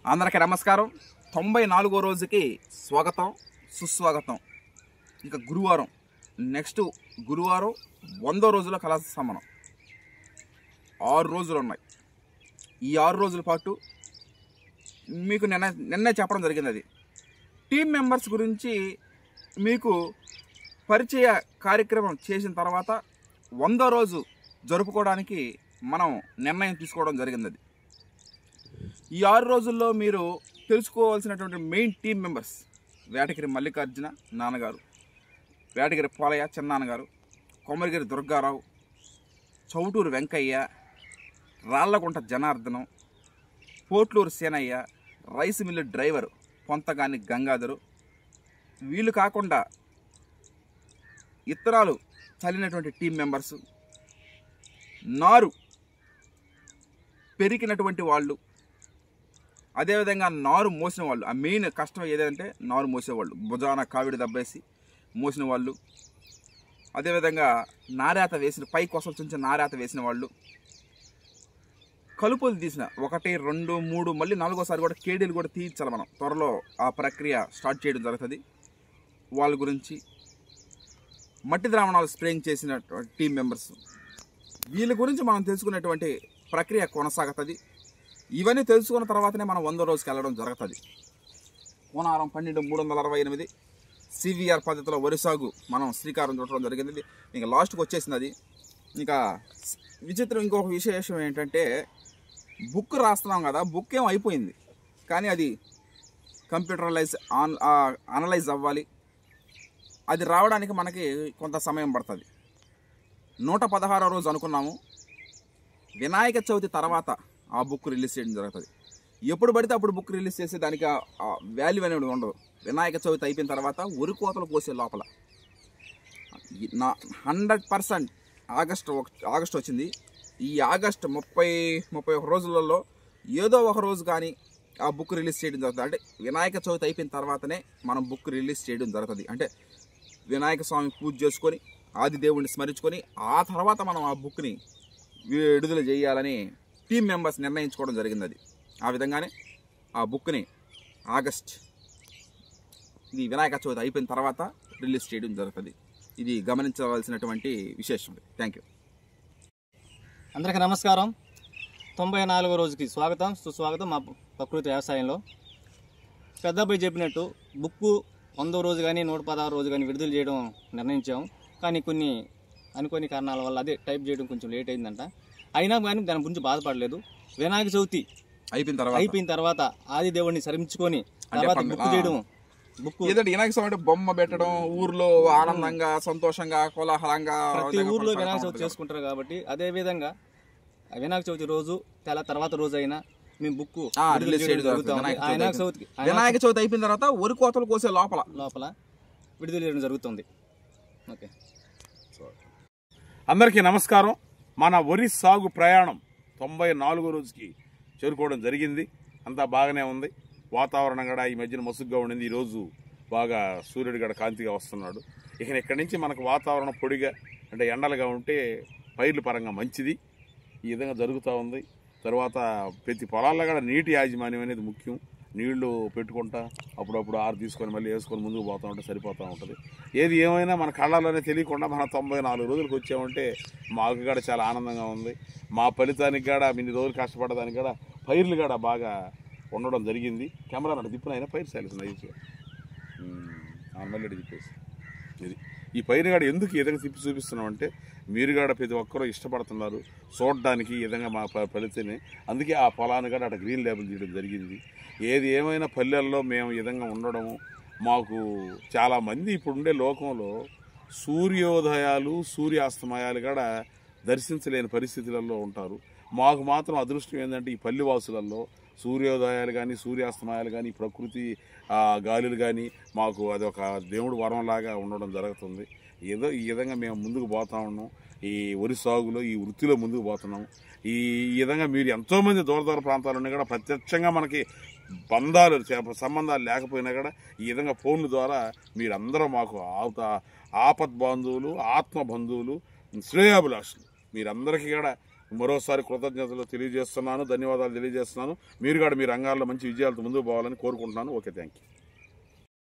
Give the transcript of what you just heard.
అందరికీ నమస్కారం. 94వ రోజుకి స్వాగతం, సుస్వాగతం. ఇక గురువారం, నెక్స్ట్ గురువారం 100వ రోజులో కలుస్తాం మనం. 6 రోజులు ఉన్నాయి. ఈ 6 రోజుల పాటు మీకు నిన్నే చెప్పడం జరిగింది. అది టీం మెంబర్స్ గురించి మీకు పరిచయ కార్యక్రమం చేసిన తర్వాత 100వ రోజు జరుపుకోవడానికి మనం నిర్ణయం తీసుకోవడం జరిగింది. అది ఈ 6 రోజుల్లో మీరు తెలుసుకోవాల్సినటువంటి main team members: Vetagiri Mallikarjuna నాన్నగారు, వేటగిరి పోలయ్య చిన్నాన్నగారు, Komaragiri Durga Rao, Chowturu Venkaiah, Rallagunta Janardhanam, Potluru Senaiah, rice mill driver Ponthagani Gangadhar. వీళ్ళు కాకుండా ఇతరాలు చల్లినటువంటి టీం మెంబర్సు, నారు పెరిగినటువంటి వాళ్ళు, అదేవిధంగా నారు మోసిన వాళ్ళు. ఆ మెయిన్ కష్టం ఏదంటే నారు మోసేవాళ్ళు, భుజాన కావిడి దబ్బేసి మోసిన వాళ్ళు, అదేవిధంగా నారేత వేసిన పై కోసం చుంచి నారేత వేసిన వాళ్ళు, కలుపులు తీసిన 1, 2, 3 మళ్ళీ 4వసారి కూడా కేడీలు కూడా తీయించాలి మనం. త్వరలో ఆ ప్రక్రియ స్టార్ట్ చేయడం జరుగుతుంది. వాళ్ళ గురించి మట్టి ద్రావణాలు స్ప్రేయింగ్ చేసిన టీం మెంబర్స్, వీళ్ళ గురించి మనం తెలుసుకునేటువంటి ప్రక్రియ కొనసాగుతుంది. ఇవన్నీ తెలుసుకున్న తర్వాతనే మనం 100వ రోజుకి వెళ్ళడం జరుగుతుంది. కోనారం 12/368 సివిఆర్ పద్ధతిలో వరి సాగు మనం శ్రీకారం చుట్టడం జరిగింది. ఇంకా లాస్ట్కి వచ్చేసింది అది. ఇంకా విచిత్రం ఇంకొక విశేషం ఏంటంటే, బుక్ రాస్తున్నాం కదా, బుక్ ఏం అయిపోయింది, కానీ అది కంప్యూటరైజ్ అనలైజ్ అవ్వాలి. అది రావడానికి మనకి కొంత సమయం పడుతుంది. 116వ రోజు అనుకున్నాము. వినాయక చవితి తర్వాత ఆ బుక్ రిలీజ్ చేయడం జరుగుతుంది. ఎప్పుడు పడితే అప్పుడు బుక్ రిలీజ్ చేసి దానికి వాల్యూ అనేది ఉండదు. వినాయక చవితి అయిపోయిన తర్వాత ఉరి కోతలు కోసే లోపల 100% ఆగస్టు వచ్చింది. ఈ ఆగస్టు 30-31 రోజులలో ఏదో ఒక రోజు కానీ ఆ బుక్ రిలీజ్ చేయడం జరుగుతుంది. అంటే వినాయక చవితి అయిపోయిన తర్వాతనే మనం బుక్ రిలీజ్ చేయడం జరుగుతుంది. అంటే వినాయక స్వామి పూజ చేసుకొని, ఆదిదేవుడిని స్మరించుకొని, ఆ తర్వాత మనం ఆ బుక్ని విడుదల చేయాలని టీం మెంబర్స్ నిర్ణయించుకోవడం జరిగింది. అది ఆ విధంగానే ఆ బుక్ని ఇది వినాయక చవితి అయిపోయిన తర్వాత రిలీజ్ చేయడం జరుగుతుంది. ఇది గమనించవలసినటువంటి విశేషం. Thank you. అందరికీ నమస్కారం. 94వ రోజుకి స్వాగతం, సుస్వాగతం. మా ప్రకృతి వ్యవసాయంలో పెద్దబ్బాయి చెప్పినట్టు బుక్కు 100వ రోజు కానీ 116వ రోజు కానీ విడుదల చేయడం నిర్ణయించాం. కానీ కొన్ని అనుకోని కారణాల వల్ల అదే టైప్ చేయడం కొంచెం లేట్ అయిందంట. అయినా కానీ దాని గురించి బాధపడలేదు. వినాయక చవితి అయిపోయిన తర్వాత ఆదిదేవుడిని స్మరించుకొని తర్వాత బుక్ చేయడం. బుక్ ఏదంటే వినాయక స్వామి బొమ్మ పెట్టడం, ఊర్లో ఆనందంగా సంతోషంగా కోలాహలంగా ప్రతి ఊర్లో వినాయక చవితి చేసుకుంటారు కాబట్టి అదే విధంగా వినాయక చవితి రోజు తర్వాత రోజు అయినా మేము బుక్ రిలీజ్ చేయడం జరుగుతుంది. వినాయక చవితి అయిపోయిన తర్వాత ఉరి కోతలు కోసే లోపల విడుదల చేయడం జరుగుతుంది. ఓకే, అందరికీ నమస్కారం. మన వరి సాగు ప్రయాణం 94వ రోజుకి చేరుకోవడం జరిగింది. అంతా బాగానే ఉంది. వాతావరణం కూడా ఈ మధ్యన మసుగ్గా ఉండింది. ఈరోజు బాగా సూర్యుడు కూడా కాంతిగా వస్తున్నాడు. ఇక్కడి నుంచి మనకు వాతావరణం పొడిగా అంటే ఎండలుగా ఉంటే పైర్ల పరంగా మంచిది. ఈ విధంగా జరుగుతూ ఉంది. తర్వాత ప్రతి పొలాల్లో కూడా నీటి యాజమాన్యం అనేది ముఖ్యం. నీళ్లు పెట్టుకుంటా అప్పుడప్పుడు ఆరు తీసుకొని మళ్ళీ వేసుకొని ముందుకు పోతూ ఉంటే సరిపోతూ ఉంటుంది. ఏది ఏమైనా మన కళ్ళలోనే తెలియకుండా మన 94 రోజులకు వచ్చామంటే మాకు కూడా చాలా ఆనందంగా ఉంది. మా ఫలితానికి కూడా ఇన్ని రోజులు కష్టపడడానికి కూడా పైర్లు కూడా బాగా ఉండడం జరిగింది. కెమెరా నన్ను తిప్పిన అయినా పైరు సాలిసింది మళ్ళీ తిప్పేసి. ఇది ఈ పైరు కూడా ఎందుకు ఈ విధంగా తిప్పి చూపిస్తున్నామంటే మీరు కూడా ప్రతి ఒక్కరూ ఇష్టపడుతున్నారు చూడడానికి ఈ విధంగా మా ఫలితాన్ని. అందుకే ఆ పొలాన్ని కూడా అక్కడ గ్రీన్ లేబుల్ తీయడం జరిగింది. ఏది ఏమైనా పల్లెల్లో మేము ఈ విధంగా ఉండడము మాకు చాలామంది ఇప్పుడుండే లోకంలో సూర్యోదయాలు సూర్యాస్తమయాలు కూడా దర్శించలేని పరిస్థితులలో ఉంటారు. మాకు మాత్రం అదృష్టం ఏంటంటే ఈ పల్లెవాసులలో సూర్యోదయాలు కానీ సూర్యాస్తమయాలు కానీ ప్రకృతి గాలులు కానీ మాకు అదొక దేవుడు వరంలాగా ఉండడం జరుగుతుంది. ఏదో ఈ విధంగా మేము ముందుకు పోతా ఉన్నాం. ఈ వరి సాగులో ఈ వృత్తిలో ముందుకు పోతున్నాం. ఈ విధంగా మీరు ఎంతోమంది దూర ప్రాంతాలు ఉన్నాయి కూడా ప్రత్యక్షంగా మనకి సంబంధాలు లేకపోయినా కూడా ఈ విధంగా ఫోన్ల ద్వారా మీరందరూ మాకు ఆపద్ బంధువులు, ఆత్మ బంధువులు, శ్రేయాభిలాషులు మీరందరికీ కూడా మరోసారి కృతజ్ఞతలు తెలియజేస్తున్నాను, ధన్యవాదాలు తెలియజేస్తున్నాను. మీరు కూడా మీ రంగాల్లో మంచి విజయాలతో ముందుకు పోవాలని కోరుకుంటున్నాను. Okay, thank you.